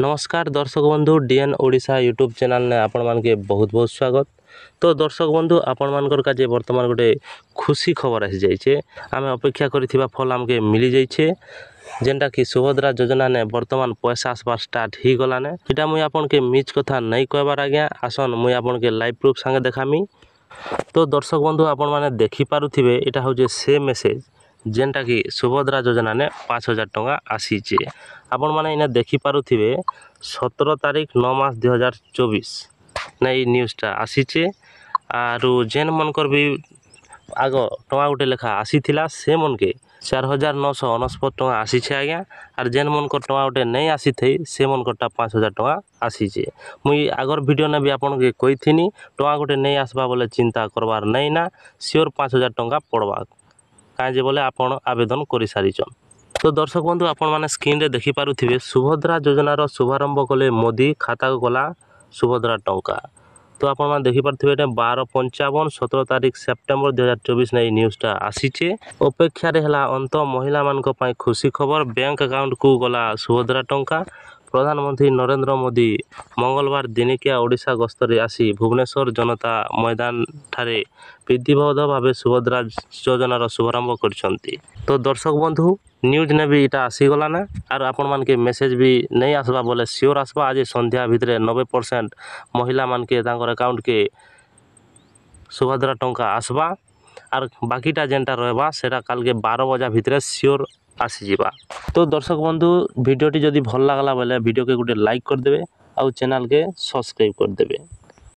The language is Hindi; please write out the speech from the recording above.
नमस्कार दर्शक बंधु डीएन ओडिशा यूट्यूब चैनल ने आपण मान के बहुत बहुत स्वागत। तो दर्शक बंधु आपण मानकर का जे वर्तमान गोटे खुशी खबर आसी जाइए। आम अपेक्षा करिथिबा फल आमके मिली जाइए जेनटा कि सुभद्रा योजना ने वर्तमान पैसा आसबार स्टार्ट ही गलाने। इटा मुई आपन के मिच कथा नहीं कहबार आज्ञा। आसन मुई आपन के लाइव प्रूफ संगे देखामी। तो दर्शक बंधु आपण माने देखि पारुथिबे इटा हो जे से मेसेज जेनटा कि सुभद्रा योजना ने 5000 टंका आसीचे। आपण माने इने देखि पारुथिबे 17 तारीख 9 मास 2024 नै न्यूज़टा आसीचे। आरु जेन मनकर भी आग टंका गोटे लेखा आसीथिला से मन के 4949 टंका आसीचे आज्ञा। आर जेन मनकर टंका गोटे नहीं आसी थई से मनकरटा 5000 टंका आसीचे। मुई आगर वीडियो ने भी आपन के कहिथिनी टंका गोटे नहीं आसबा बोले चिंता करबार नहीं ना, श्योर 5000 टंका पड़बा काजे बोले आपण आवेदन करि सारिचन। तो दर्शक बंधु आपण माने स्क्रीन रे देखि पारुथिबे सुभद्रा योजनार शुभारंभ कले मोदी खाता को गला सुभद्रा टंका। तो आपण माने देखि पारुथिबे 12:55 17 तारीख सेप्टेम्बर 2024 नै न्यूज़टा आसीचे। अपेक्षा रे हला अंत महिला मान को पई खुशी खबर बैंक अकाउंट को गला सुभद्रा टंका। प्रधानमंत्री नरेंद्र मोदी मंगलवार दिनिकिया ओडिशा गस्तरे आसी भुवनेश्वर जनता मैदान ठारे विधिवत भाव सुभद्रा योजनार शुभारंभ करछंती। तो दर्शक बंधु न्यूज ने भी इटा आसी गला ना। आर आपण मान के मेसेज भी नहीं आसबा बोले श्योर आसबा आज संध्या भितरे 90% महिला मान के तांकर अकाउंट के सुभद्रा टंका आसबा। आर बाकीटा जेनटा रहबा सेटा काल के 12 बजा भितरे श्योर आसी जिबा। तो दर्शक बंधु वीडियोटी जदि भल लागला बोले वीडियो के गोटे लाइक कर देबे और चैनल के सब्सक्राइब कर देबे।